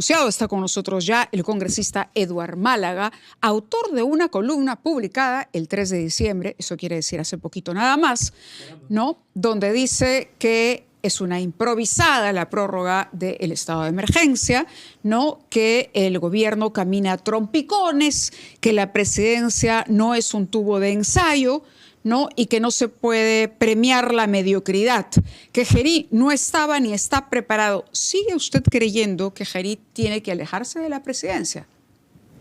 Está con nosotros ya el congresista Eduard Málaga, autor de una columna publicada el 3 de diciembre, eso quiere decir hace poquito nada más, ¿no? Donde dice que es una improvisada la prórroga del estado de emergencia, ¿no? Que el gobierno camina a trompicones, que la presidencia no es un tubo de ensayo, ¿no? Y que no se puede premiar la mediocridad, que Gerí no estaba ni está preparado. ¿Sigue usted creyendo que Gerí tiene que alejarse de la presidencia?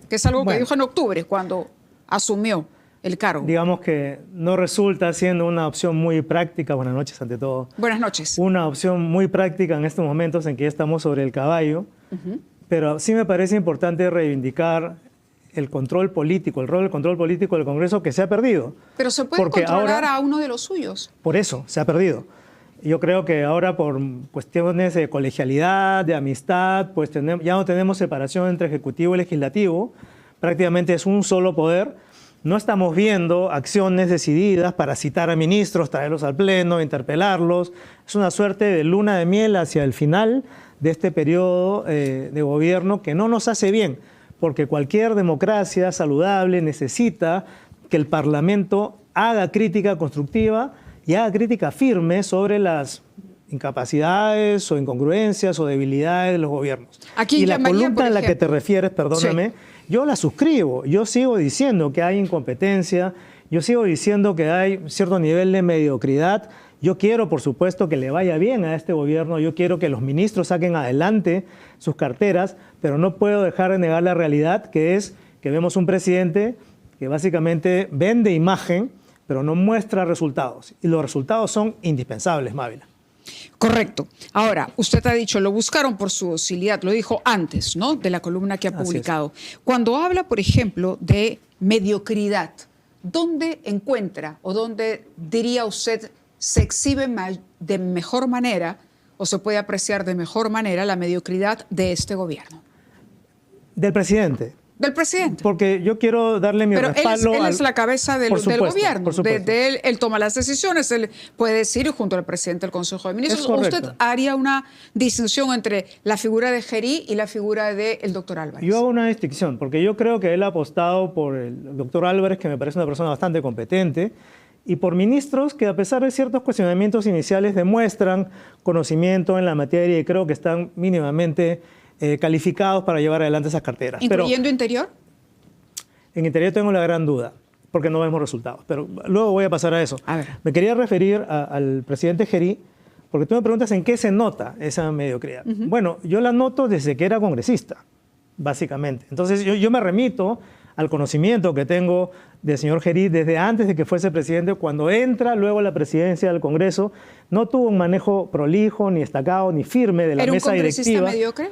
Que es algo que dijo en octubre cuando asumió el cargo. Digamos que no resulta siendo una opción muy práctica. Buenas noches ante todo. Buenas noches. Una opción muy práctica en estos momentos en que ya estamos sobre el caballo, pero sí me parece importante reivindicar el control político, el rol del control político del Congreso que se ha perdido. Pero se puede controlar a uno de los suyos. Por eso, se ha perdido. Yo creo que ahora por cuestiones de colegialidad, de amistad, pues ya no tenemos separación entre Ejecutivo y Legislativo. Prácticamente es un solo poder. No estamos viendo acciones decididas para citar a ministros, traerlos al Pleno, interpelarlos. Es una suerte de luna de miel hacia el final de este periodo de gobierno que no nos hace bien, porque cualquier democracia saludable necesita que el Parlamento haga crítica constructiva y haga crítica firme sobre las incapacidades o incongruencias o debilidades de los gobiernos. Aquí y la columna en la que te refieres, perdóname, yo la suscribo. Yo sigo diciendo que hay incompetencia, yo sigo diciendo que hay cierto nivel de mediocridad. Yo quiero, por supuesto, que le vaya bien a este gobierno. Yo quiero que los ministros saquen adelante sus carteras, pero no puedo dejar de negar la realidad, que es que vemos un presidente que básicamente vende imagen, pero no muestra resultados. Y los resultados son indispensables, Mávila. Correcto. Ahora, usted ha dicho, lo buscaron por su docilidad, lo dijo antes, ¿no?, de la columna que ha publicado. Cuando habla, por ejemplo, de mediocridad, ¿dónde encuentra o dónde diría usted se exhibe de mejor manera o se puede apreciar de mejor manera la mediocridad de este gobierno? Del presidente. Del presidente. Porque yo quiero darle mi respaldo. Pero él es la cabeza del gobierno. Por supuesto. Él toma las decisiones, él puede decir junto al presidente del Consejo de Ministros. ¿Usted haría una distinción entre la figura de Gerí y la figura del doctor Álvarez? Yo hago una distinción, porque yo creo que él ha apostado por el doctor Álvarez, que me parece una persona bastante competente, y por ministros que, a pesar de ciertos cuestionamientos iniciales, demuestran conocimiento en la materia y creo que están mínimamente calificados para llevar adelante esas carteras. ¿Incluyendo Interior? En Interior tengo la gran duda, porque no vemos resultados. Pero luego voy a pasar a eso. A ver. Me quería referir al presidente Gerí, porque tú me preguntas en qué se nota esa mediocridad. Bueno, yo la noto desde que era congresista, básicamente. Entonces yo me remito al conocimiento que tengo del señor Gerí desde antes de que fuese presidente. Cuando entra luego a la presidencia del Congreso, no tuvo un manejo prolijo, ni destacado, ni firme de la mesa directiva. ¿Era un congresista mediocre?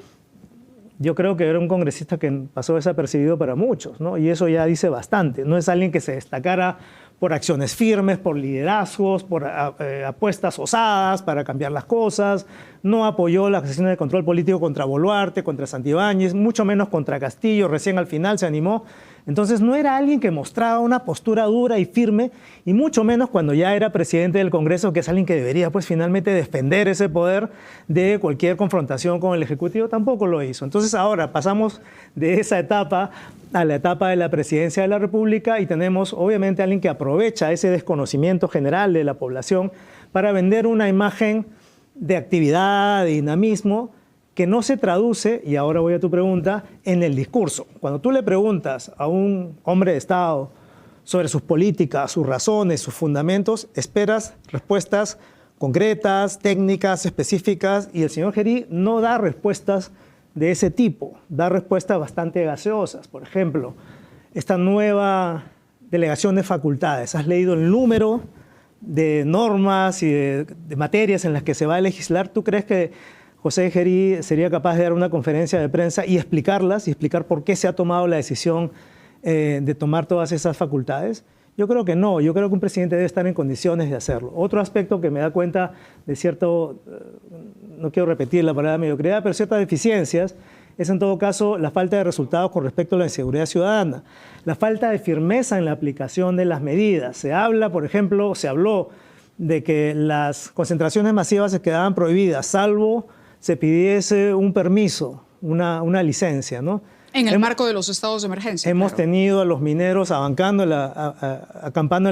Yo creo que era un congresista que pasó desapercibido para muchos, ¿no? Y eso ya dice bastante. No es alguien que se destacara por acciones firmes, por liderazgos, por apuestas osadas para cambiar las cosas. No apoyó las sesiones de control político contra Boluarte, contra Santibáñez, mucho menos contra Castillo. Recién al final se animó. Entonces no era alguien que mostraba una postura dura y firme, y mucho menos cuando ya era presidente del Congreso, que es alguien que debería pues finalmente defender ese poder de cualquier confrontación con el Ejecutivo. Tampoco lo hizo. Entonces ahora pasamos de esa etapa a la etapa de la presidencia de la República y tenemos obviamente a alguien que aprovecha ese desconocimiento general de la población para vender una imagen de actividad, de dinamismo, que no se traduce, y ahora voy a tu pregunta, en el discurso. Cuando tú le preguntas a un hombre de Estado sobre sus políticas, sus razones, sus fundamentos, esperas respuestas concretas, técnicas, específicas, y el señor Gerí no da respuestas de ese tipo, da respuestas bastante gaseosas. Por ejemplo, esta nueva delegación de facultades, ¿has leído el número de normas y de materias en las que se va a legislar? ¿Tú crees que José Gerí sería capaz de dar una conferencia de prensa y explicarlas y explicar por qué se ha tomado la decisión de tomar todas esas facultades? Yo creo que no. Yo creo que un presidente debe estar en condiciones de hacerlo. Otro aspecto que me da cuenta de cierto, no quiero repetir la palabra mediocridad, pero ciertas deficiencias, es en todo caso la falta de resultados con respecto a la inseguridad ciudadana, la falta de firmeza en la aplicación de las medidas. Se habló de que las concentraciones masivas se quedaban prohibidas, salvo se pidiese un permiso una licencia, ¿no? En el marco de los estados de emergencia. Hemos claro. tenido a los mineros acampando en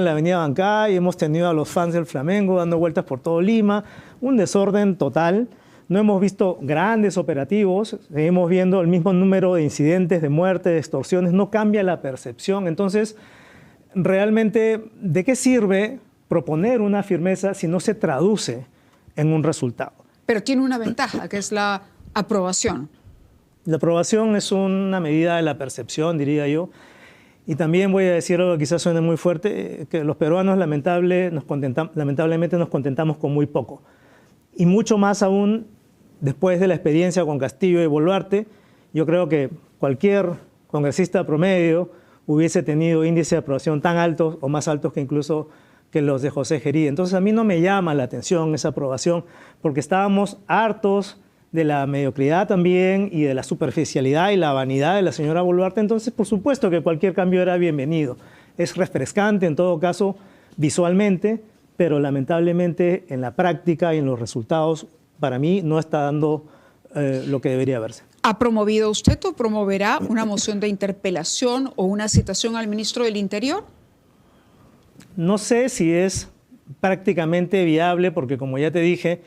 la avenida Bancay, hemos tenido a los fans del Flamengo dando vueltas por todo Lima, un desorden total. No hemos visto grandes operativos, seguimos viendo el mismo número de incidentes, de muertes, de extorsiones, no cambia la percepción. Entonces, realmente, ¿de qué sirve proponer una firmeza si no se traduce en un resultado? Pero tiene una ventaja, que es la aprobación. La aprobación es una medida de la percepción, diría yo. Y también voy a decir algo que quizás suene muy fuerte, que los peruanos lamentablemente nos contentamos con muy poco. Y mucho más aún después de la experiencia con Castillo y Boluarte, yo creo que cualquier congresista promedio hubiese tenido índices de aprobación tan altos o más altos que incluso que los de José Gerí. Entonces a mí no me llama la atención esa aprobación porque estábamos hartos de la mediocridad también y de la superficialidad y la vanidad de la señora Boluarte. Entonces, por supuesto que cualquier cambio era bienvenido. Es refrescante en todo caso visualmente, pero lamentablemente en la práctica y en los resultados para mí no está dando lo que debería verse. ¿Ha promovido usted o promoverá una moción de interpelación o una citación al ministro del Interior? No sé si es prácticamente viable porque, como ya te dije,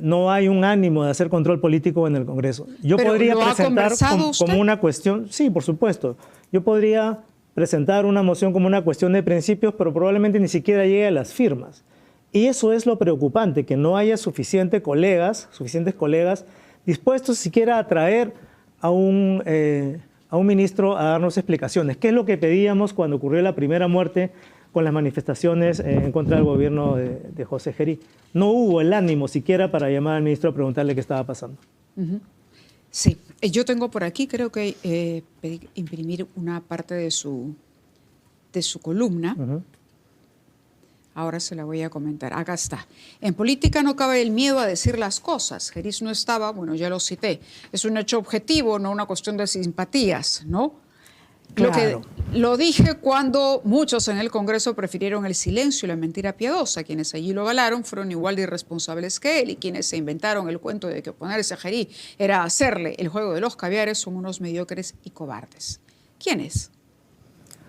no hay un ánimo de hacer control político en el Congreso. Yo podría presentar como una cuestión, sí, por supuesto, yo podría presentar una moción como una cuestión de principios, pero probablemente ni siquiera llegue a las firmas. Y eso es lo preocupante, que no haya suficientes colegas dispuestos siquiera a traer a un ministro a darnos explicaciones. ¿Qué es lo que pedíamos cuando ocurrió la primera muerte con las manifestaciones en contra del gobierno de José Gerí? No hubo el ánimo siquiera para llamar al ministro a preguntarle qué estaba pasando. Sí, yo tengo por aquí, creo que pedí imprimir una parte de su columna. Ahora se la voy a comentar. Acá está. En política no cabe el miedo a decir las cosas. Gerí no estaba, bueno, ya lo cité. Es un hecho objetivo, no una cuestión de simpatías, ¿no? Claro. Lo dije cuando muchos en el Congreso prefirieron el silencio y la mentira piadosa. Quienes allí lo avalaron fueron igual de irresponsables que él, y quienes se inventaron el cuento de que oponerse a Gerí era hacerle el juego de los caviares son unos mediocres y cobardes. ¿Quiénes?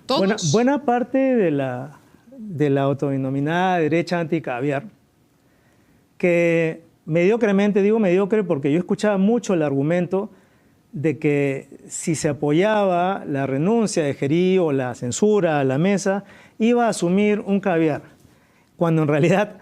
¿Todos? Buena parte de la autodenominada derecha anticaviar, que mediocremente, digo mediocre porque yo escuchaba mucho el argumento de que si se apoyaba la renuncia de Gerí o la censura a la mesa, iba a asumir un caviar, cuando en realidad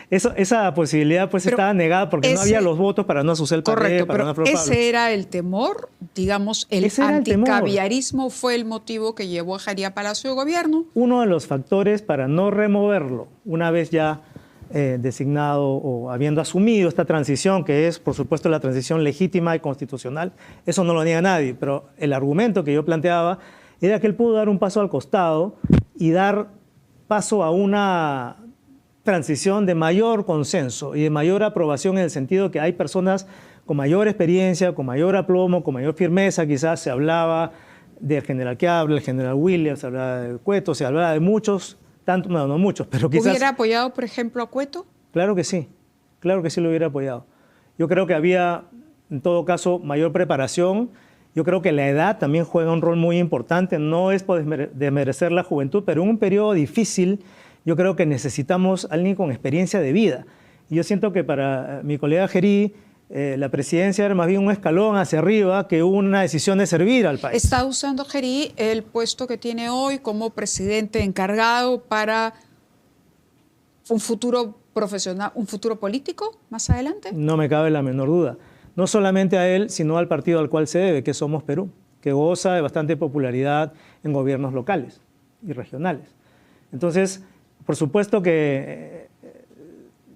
esa posibilidad pues estaba negada porque no había los votos para no asociar el papel. Correcto, para pero no ese era el temor, digamos, el anticaviarismo fue el motivo que llevó a Gerí a Palacio de Gobierno. Uno de los factores para no removerlo, una vez ya designado o habiendo asumido esta transición, que es, por supuesto, la transición legítima y constitucional, eso no lo niega nadie, pero el argumento que yo planteaba era que él pudo dar un paso al costado y dar paso a una transición de mayor consenso y de mayor aprobación, en el sentido que hay personas con mayor experiencia, con mayor aplomo, con mayor firmeza. Quizás se hablaba del general Quiabra, el general Williams, se hablaba de Cueto, se hablaba de muchos, no muchos, pero quizás... ¿Hubiera apoyado, por ejemplo, a Cueto? Claro que sí lo hubiera apoyado. Yo creo que había, en todo caso, mayor preparación. Yo creo que la edad también juega un rol muy importante. No es por desmerecer la juventud, pero en un periodo difícil yo creo que necesitamos a alguien con experiencia de vida. Y yo siento que para mi colega Gerí, la presidencia era más bien un escalón hacia arriba que una decisión de servir al país. ¿Está usando Gerí el puesto que tiene hoy como presidente encargado para un futuro profesional, un futuro político más adelante? No me cabe la menor duda. No solamente a él, sino al partido al cual se debe, que Somos Perú, que goza de bastante popularidad en gobiernos locales y regionales. Entonces, por supuesto que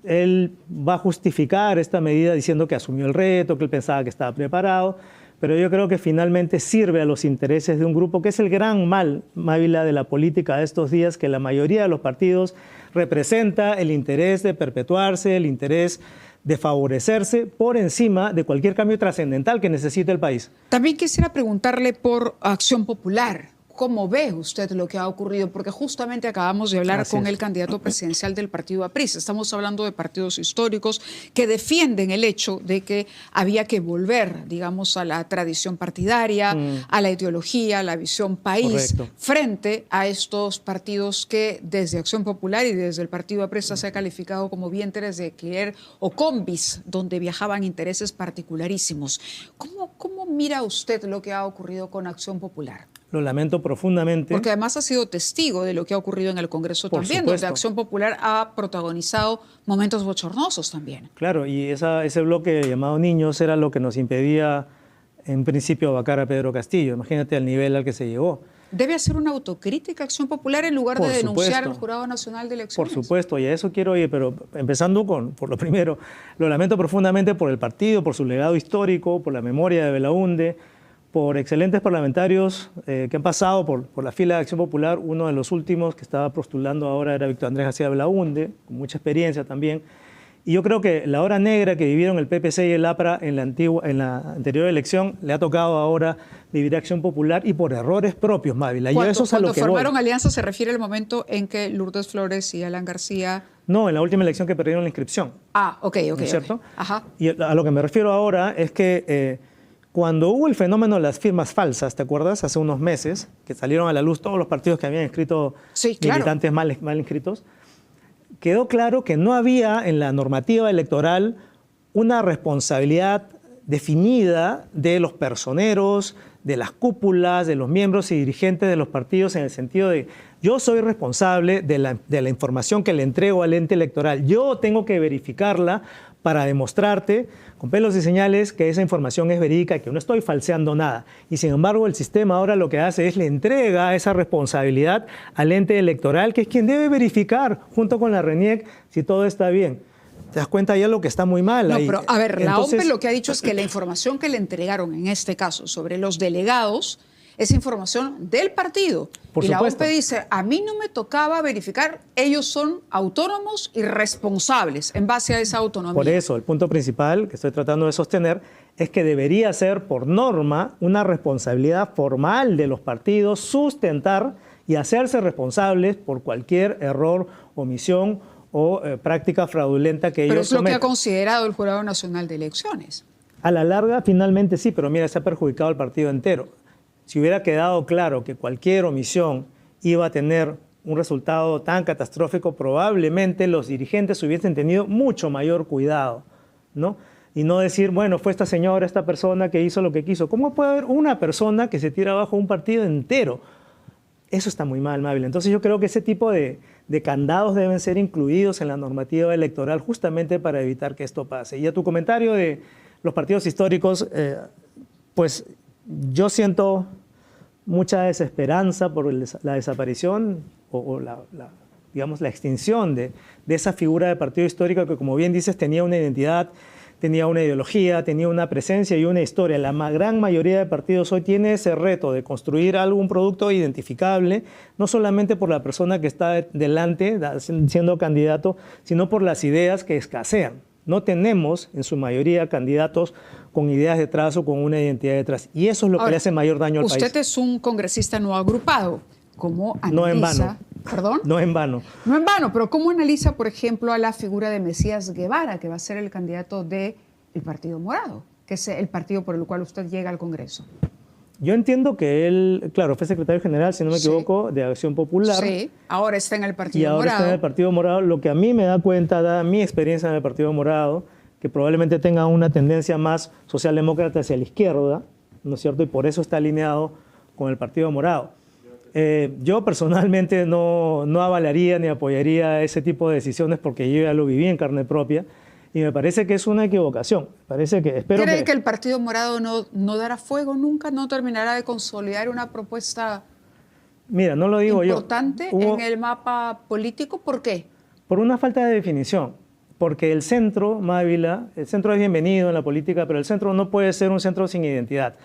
él va a justificar esta medida diciendo que asumió el reto, que él pensaba que estaba preparado, pero yo creo que finalmente sirve a los intereses de un grupo que es el gran mal, Mávila, de la política de estos días, que la mayoría de los partidos representa el interés de perpetuarse, el interés de favorecerse por encima de cualquier cambio trascendental que necesite el país. También quisiera preguntarle por Acción Popular. ¿Cómo ve usted lo que ha ocurrido? Porque justamente acabamos de hablar con el candidato presidencial del partido APRIS. Estamos hablando de partidos históricos que defienden el hecho de que había que volver, digamos, a la tradición partidaria, a la ideología, a la visión país, frente a estos partidos que desde Acción Popular y desde el partido APRIS se ha calificado como vientres de alquiler o combis, donde viajaban intereses particularísimos. ¿Cómo mira usted lo que ha ocurrido con Acción Popular? Lo lamento profundamente. Porque además ha sido testigo de lo que ha ocurrido en el Congreso también, donde Acción Popular ha protagonizado momentos bochornosos también. Claro, y ese bloque llamado Niños era lo que nos impedía, en principio, vacar a Pedro Castillo. Imagínate el nivel al que se llegó. ¿Debe hacer una autocrítica Acción Popular en lugar de denunciar al Jurado Nacional de Elecciones? Por supuesto, y a eso quiero ir, pero empezando por lo primero, lo lamento profundamente por el partido, por su legado histórico, por la memoria de Belaunde, por excelentes parlamentarios que han pasado por la fila de Acción Popular. Uno de los últimos que estaba postulando ahora era Víctor Andrés García Belaunde, con mucha experiencia también. Y yo creo que la hora negra que vivieron el PPC y el APRA en la anterior elección le ha tocado ahora vivir Acción Popular y por errores propios, Mávila. Cuando formaron alianza se refiere al momento en que Lourdes Flores y Alan García... No, en la última elección que perdieron la inscripción. Ah, ok. ¿No es cierto? Ajá. Y a lo que me refiero ahora es que... cuando hubo el fenómeno de las firmas falsas, ¿te acuerdas? Hace unos meses, que salieron a la luz todos los partidos que habían inscrito militantes mal inscritos, quedó claro que no había en la normativa electoral una responsabilidad definida de los personeros, de las cúpulas, de los miembros y dirigentes de los partidos, en el sentido de yo soy responsable de la información que le entrego al ente electoral. Yo tengo que verificarla para demostrarte con pelos y señales que esa información es verídica y que no estoy falseando nada. Y sin embargo, el sistema ahora lo que hace es le entrega esa responsabilidad al ente electoral, que es quien debe verificar, junto con la RENIEC, si todo está bien. ¿Te das cuenta ya lo que está muy mal ahí? No, pero a ver, la OMPE lo que ha dicho es que la información que le entregaron en este caso sobre los delegados es información del partido. Por y supuesto. La OMPE dice, a mí no me tocaba verificar, ellos son autónomos y responsables en base a esa autonomía. Por eso, el punto principal que estoy tratando de sostener es que debería ser por norma una responsabilidad formal de los partidos sustentar y hacerse responsables por cualquier error, omisión o práctica fraudulenta que ellos Pero es lo cometan. que ha considerado el Jurado Nacional de Elecciones. A la larga, finalmente sí, pero mira, se ha perjudicado al partido entero. Si hubiera quedado claro que cualquier omisión iba a tener un resultado tan catastrófico, probablemente los dirigentes hubiesen tenido mucho mayor cuidado, ¿no? Y no decir, bueno, fue esta señora, esta persona que hizo lo que quiso. ¿Cómo puede haber una persona que se tira abajo un partido entero? Eso está muy mal, Mávila. Entonces yo creo que ese tipo de candados deben ser incluidos en la normativa electoral justamente para evitar que esto pase. Y a tu comentario de los partidos históricos, pues yo siento mucha desesperanza por la desaparición o digamos, la extinción de esa figura de partido histórico que, como bien dices, tenía una identidad, tenía una ideología, tenía una presencia y una historia. La gran mayoría de partidos hoy tiene ese reto de construir algún producto identificable, no solamente por la persona que está delante siendo candidato, sino por las ideas que escasean. No tenemos, en su mayoría, candidatos con ideas detrás o con una identidad detrás. Y eso es lo que le hace mayor daño al país. Usted es un congresista no agrupado. ¿Cómo analiza? No en vano. ¿Perdón? No en vano. No en vano, pero ¿cómo analiza, por ejemplo, a la figura de Mesías Guevara, que va a ser el candidato del Partido Morado, que es el partido por el cual usted llega al Congreso? Yo entiendo que él, claro, fue secretario general, si no me equivoco, de Acción Popular. Sí, ahora está en el Partido Morado. Y ahora está en el Partido Morado. Lo que a mí me da cuenta, dada mi experiencia en el Partido Morado, que probablemente tenga una tendencia más socialdemócrata hacia la izquierda, ¿no es cierto? Y por eso está alineado con el Partido Morado. Yo personalmente no avalaría ni apoyaría ese tipo de decisiones porque yo ya lo viví en carne propia. Y me parece que es una equivocación. ¿Cree que el Partido Morado no dará fuego nunca? ¿No terminará de consolidar una propuesta no lo digo importante en el mapa político? ¿Por qué? Por una falta de definición. Porque el centro, Mávila, el centro es bienvenido en la política, pero el centro no puede ser un centro sin identidad.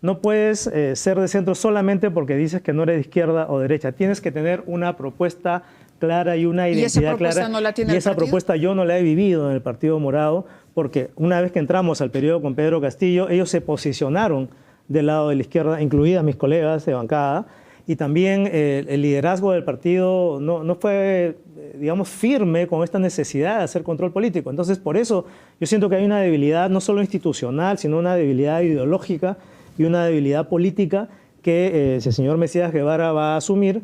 No puedes ser de centro solamente porque dices que no eres de izquierda o derecha. Tienes que tener una propuesta clara y una identidad clara. ¿No la tiene y esa propuesta yo no la he vivido en el Partido Morado, porque una vez que entramos al periodo con Pedro Castillo, ellos se posicionaron del lado de la izquierda, incluidas mis colegas de bancada, y también el liderazgo del partido no fue, digamos, firme con esta necesidad de hacer control político. Entonces, por eso yo siento que hay una debilidad no solo institucional, sino una debilidad ideológica y una debilidad política que si el señor Mesías Guevara va a asumir,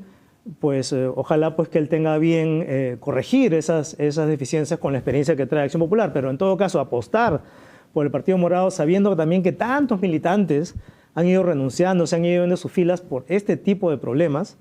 pues ojalá pues que él tenga bien corregir esas deficiencias con la experiencia que trae Acción Popular, pero en todo caso apostar por el Partido Morado sabiendo también que tantos militantes han ido renunciando, se han ido de sus filas por este tipo de problemas,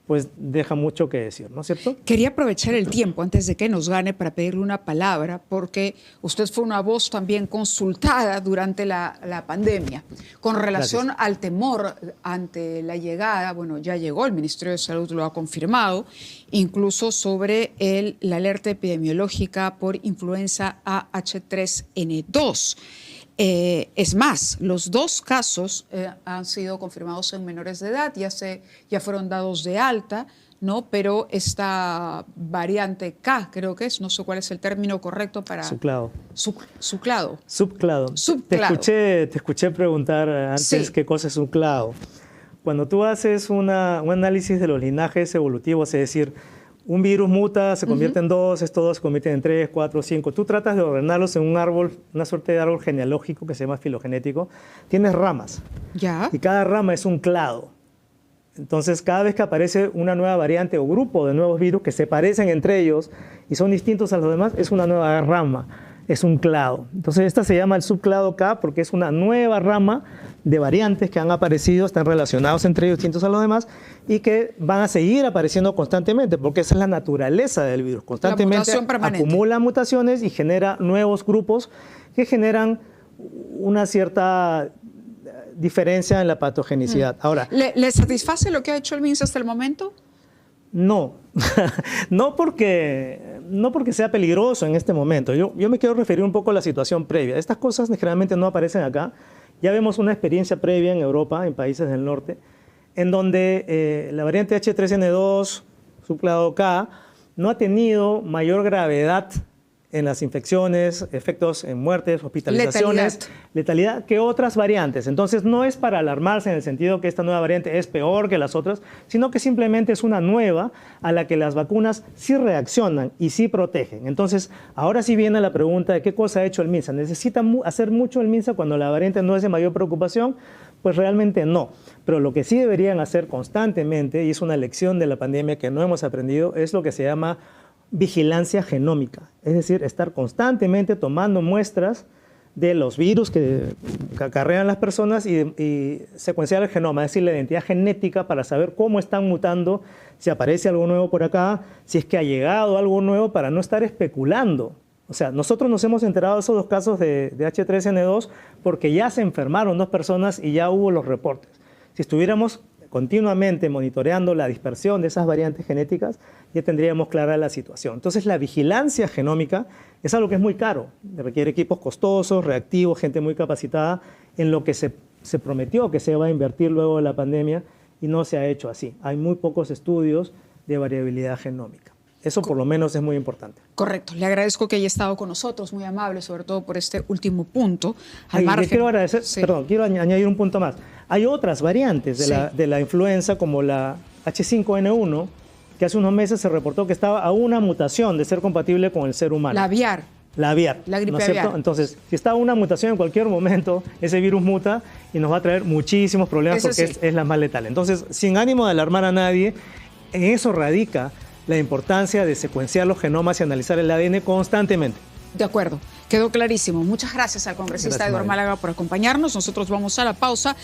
pues deja mucho que decir, ¿no es cierto? Quería aprovechar el tiempo antes de que nos gane para pedirle una palabra, porque usted fue una voz también consultada durante la pandemia. Con relación al temor ante la llegada, bueno, ya llegó, el Ministerio de Salud lo ha confirmado, incluso sobre la alerta epidemiológica por influenza AH3N2. Es más, los 2 casos han sido confirmados en menores de edad, ya fueron dados de alta, ¿no? Pero esta variante K, creo que es, no sé cuál es el término correcto para... Subclado. Subclado. Subclado. Subclado. Te escuché preguntar antes qué cosa es subclado. Cuando tú haces un análisis de los linajes evolutivos, es decir, un virus muta, se convierte en 2, estos 2 se convierten en 3, 4, 5. Tú tratas de ordenarlos en un árbol, una suerte de árbol genealógico que se llama filogenético. Tienes ramas. Ya. Y cada rama es un clado. Entonces, cada vez que aparece una nueva variante o grupo de nuevos virus que se parecen entre ellos y son distintos a los demás, es una nueva rama, es un clado. Entonces, esta se llama el subclado K porque es una nueva rama de variantes que han aparecido, están relacionados entre ellos, distintos a los demás, y que van a seguir apareciendo constantemente, porque esa es la naturaleza del virus. Constantemente acumula mutaciones y genera nuevos grupos que generan una cierta diferencia en la patogenicidad. Ahora, ¿Le satisface lo que ha hecho el MINSA hasta el momento? No, no porque sea peligroso en este momento. Yo me quiero referir un poco a la situación previa. Estas cosas generalmente no aparecen acá. Ya vemos una experiencia previa en Europa, en países del norte, en donde la variante H3N2, subclado K, no ha tenido mayor gravedad en las infecciones, efectos en muertes, hospitalizaciones, letalidad que otras variantes. Entonces no es para alarmarse en el sentido que esta nueva variante es peor que las otras, sino que simplemente es una nueva a la que las vacunas sí reaccionan y sí protegen. Entonces ahora sí viene la pregunta de qué cosa ha hecho el MINSA. ¿Necesita hacer mucho el MINSA cuando la variante no es de mayor preocupación? Pues realmente no. Pero lo que sí deberían hacer constantemente, y es una lección de la pandemia que no hemos aprendido, es lo que se llama vigilancia genómica, es decir, estar constantemente tomando muestras de los virus que acarrean las personas y secuenciar el genoma, es decir, la identidad genética para saber cómo están mutando, si aparece algo nuevo por acá, si es que ha llegado algo nuevo para no estar especulando. O sea, nosotros nos hemos enterado de esos 2 casos de H3N2 porque ya se enfermaron 2 personas y ya hubo los reportes. Si estuviéramos continuamente monitoreando la dispersión de esas variantes genéticas, ya tendríamos clara la situación. Entonces, la vigilancia genómica es algo que es muy caro, requiere equipos costosos, reactivos, gente muy capacitada, en lo que se prometió que se va a invertir luego de la pandemia y no se ha hecho así. Hay muy pocos estudios de variabilidad genómica. Eso por lo menos es muy importante. Correcto. Le agradezco que haya estado con nosotros, muy amable, sobre todo por este último punto. Le quiero agradecer, perdón, quiero añadir un punto más. Hay otras variantes de la influenza, como la H5N1, que hace unos meses se reportó que estaba a una mutación de ser compatible con el ser humano. La aviar. La aviar. La gripe ¿no es cierto? aviar. Entonces, si está una mutación en cualquier momento, ese virus muta y nos va a traer muchísimos problemas porque es la más letal. Entonces, sin ánimo de alarmar a nadie, en eso radica la importancia de secuenciar los genomas y analizar el ADN constantemente. De acuerdo, quedó clarísimo. Muchas gracias al congresista Eduardo Málaga por acompañarnos. Nosotros vamos a la pausa.